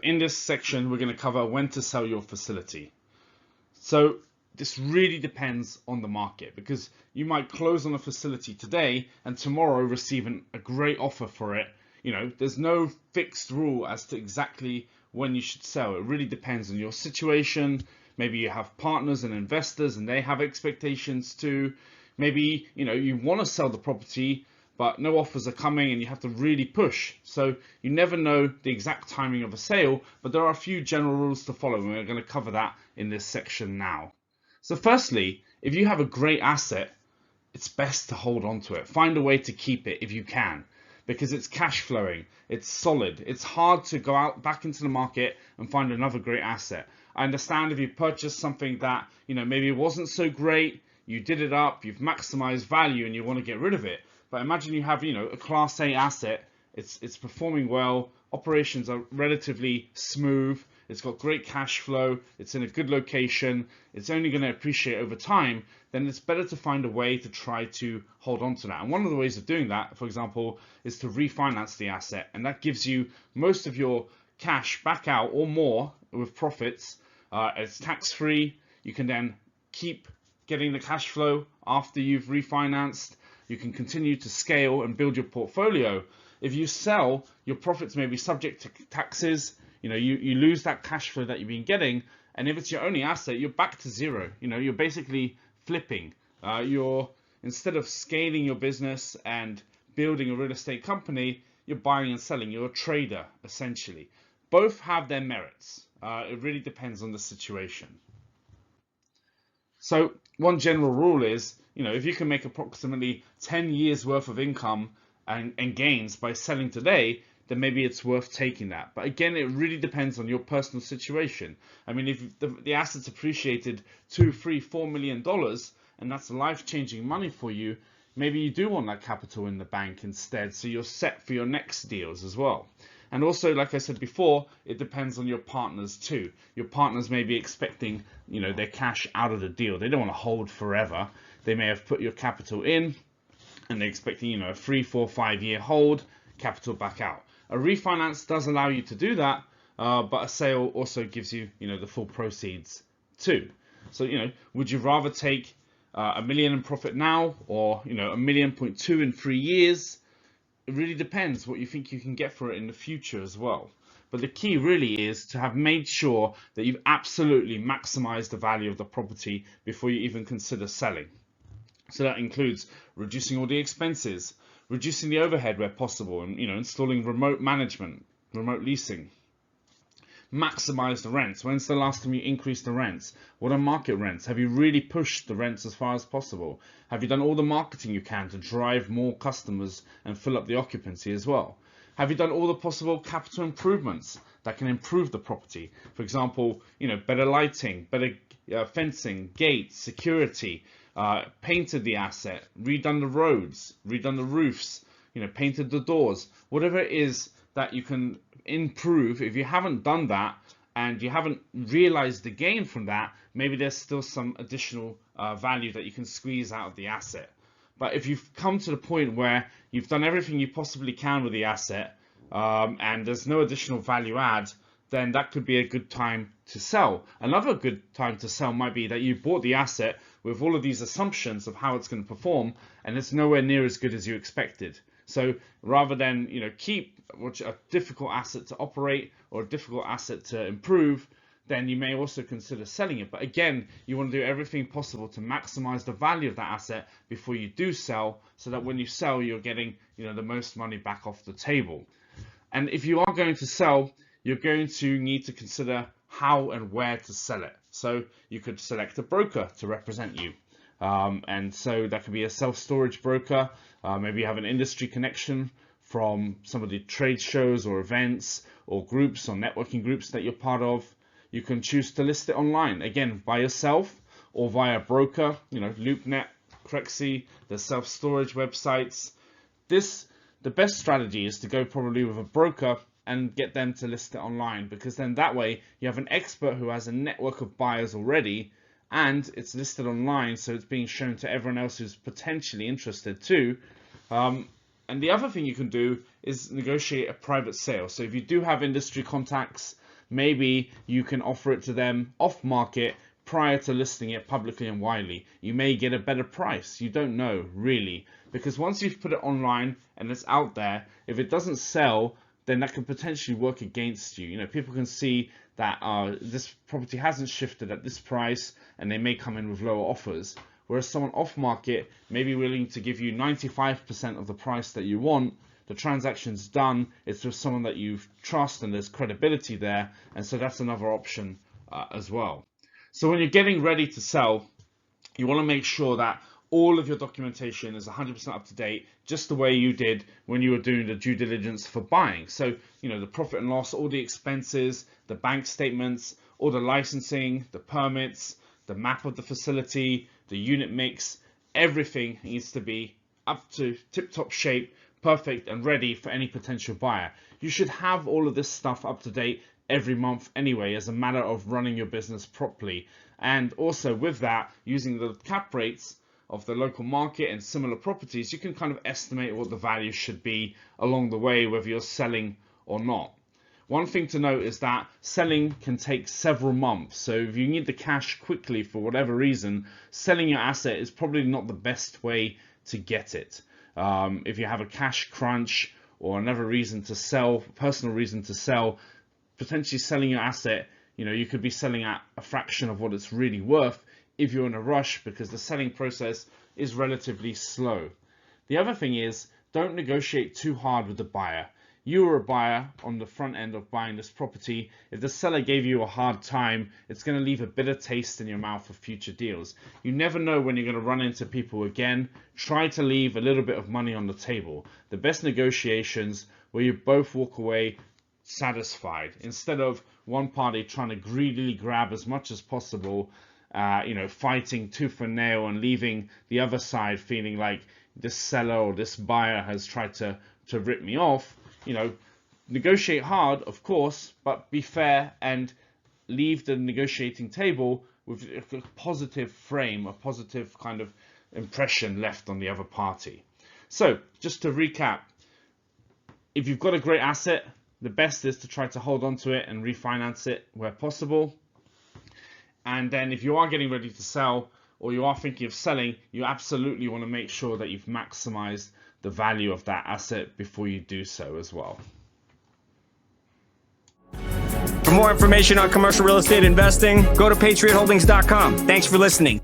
in this section, we're going to cover when to sell your facility. So this really depends on the market, because you might close on a facility today and tomorrow receive a great offer for it. You know, there's no fixed rule as to exactly when you should sell. It really depends on your situation. Maybe you have partners and investors and they have expectations too. Maybe, you know, you want to sell the property, but no offers are coming and you have to really push. So you never know the exact timing of a sale, but there are a few general rules to follow, and we're going to cover that in this section now. So firstly, if you have a great asset, it's best to hold on to it. Find a way to keep it if you can, because it's cash flowing, it's solid. It's hard to go out back into the market and find another great asset. I understand if you purchased something that, you know, maybe it wasn't so great, you did it up, you've maximized value and you want to get rid of it. But imagine you have, you know, a Class A asset, it's performing well, operations are relatively smooth, it's got great cash flow, it's in a good location, it's only going to appreciate over time. Then it's better to find a way to try to hold on to that. And one of the ways of doing that, for example, is to refinance the asset. And that gives you most of your cash back out or more with profits. It's tax-free. You can then keep getting the cash flow after you've refinanced. You can continue to scale and build your portfolio. If you sell, your profits may be subject to taxes. You know, you lose that cash flow that you've been getting. And if it's your only asset, you're back to zero. You know, you're basically flipping. Instead of scaling your business and building a real estate company, you're buying and selling. You're a trader, essentially. Both have their merits. It really depends on the situation. So one general rule is, you know, if you can make approximately 10 years worth of income and gains by selling today, then maybe it's worth taking that. But again, it really depends on your personal situation. I mean, if the asset's appreciated $2, $3, $4 million, and that's life-changing money for you, maybe you do want that capital in the bank instead, so you're set for your next deals as well. And also, like I said before, it depends on your partners too. Your partners may be expecting, you know, their cash out of the deal. They don't want to hold forever. They may have put your capital in and they're expecting, you know, a 3, 4, 5 year hold, capital back out. A refinance does allow you to do that, but a sale also gives you, you know, the full proceeds too. So, you know, would you rather take $1 million in profit now, or, you know, $1.2 million in 3 years? It really depends what you think you can get for it in the future as well. But the key really is to have made sure that you've absolutely maximized the value of the property before you even consider selling. So that includes reducing all the expenses, reducing the overhead where possible, and, you know, installing remote management, remote leasing. Maximize the rents. When's the last time you increased the rents? What are market rents? Have you really pushed the rents as far as possible? Have you done all the marketing you can to drive more customers and fill up the occupancy as well? Have you done all the possible capital improvements that can improve the property? For example, you know, better lighting, better fencing, gates, security, painted the asset, redone the roads, redone the roofs, you know, painted the doors, whatever it is that you can improve. If you haven't done that and you haven't realized the gain from that, maybe there's still some additional value that you can squeeze out of the asset. But if you've come to the point where you've done everything you possibly can with the asset, and there's no additional value add, then that could be a good time to sell. Another good time to sell might be that you bought the asset with all of these assumptions of how it's going to perform, and it's nowhere near as good as you expected. So rather than, you know, keep a difficult asset to operate or a difficult asset to improve, then you may also consider selling it. But again, you want to do everything possible to maximize the value of that asset before you do sell, so that when you sell, you're getting, you know, the most money back off the table. And if you are going to sell, you're going to need to consider how and where to sell it. So you could select a broker to represent you. And so that could be a self-storage broker. Maybe you have an industry connection from some of the trade shows or events or groups or networking groups that you're part of. You can choose to list it online, again, by yourself or via a broker, you know, LoopNet, Crexi, the self-storage websites. The best strategy is to go probably with a broker and get them to list it online, because then that way you have an expert who has a network of buyers already, and it's listed online, so it's being shown to everyone else who's potentially interested too. And the other thing you can do is negotiate a private sale. So if you do have industry contacts maybe you can offer it to them off market prior to listing it publicly and widely. You may get a better price. You don't know really, because once you've put it online and it's out there, if it doesn't sell, then that can potentially work against you. You know, people can see that this property hasn't shifted at this price, and they may come in with lower offers. Whereas someone off market may be willing to give you 95% of the price that you want. The transaction's done, it's with someone that you trust and there's credibility there, and so that's another option as well. So when you're getting ready to sell, you want to make sure that all of your documentation is 100% up to date, just the way you did when you were doing the due diligence for buying. So, you know, the profit and loss, all the expenses, the bank statements, all the licensing, the permits, the map of the facility, the unit mix, everything needs to be up to tip-top shape, perfect and ready for any potential buyer. You should have all of this stuff up to date every month anyway, as a matter of running your business properly. And also with that, using the cap rates of the local market and similar properties, you can kind of estimate what the value should be along the way, whether you're selling or not. One thing to note is that selling can take several months. So if you need the cash quickly for whatever reason, selling your asset is probably not the best way to get it. If you have a cash crunch or another reason to sell, personal reason to sell, potentially selling your asset, you know, you could be selling at a fraction of what it's really worth if you're in a rush, because the selling process is relatively slow. The other thing is, don't negotiate too hard with the buyer. You are a buyer on the front end of buying this property. If the seller gave you a hard time, it's going to leave a bitter taste in your mouth for future deals. You never know when you're going to run into people again. Try to leave a little bit of money on the table. The best negotiations where you both walk away satisfied, instead of one party trying to greedily grab as much as possible, you know, fighting tooth and nail, and leaving the other side feeling like this seller or this buyer has tried to rip me off. You know, negotiate hard, of course, but be fair and leave the negotiating table with a positive frame, a positive kind of impression left on the other party. So just to recap, if you've got a great asset, the best is to try to hold on to it and refinance it where possible. And then if you are getting ready to sell, or you are thinking of selling, you absolutely want to make sure that you've maximized the value of that asset before you do so as well. For more information on commercial real estate investing, go to patriotholdings.com. Thanks for listening.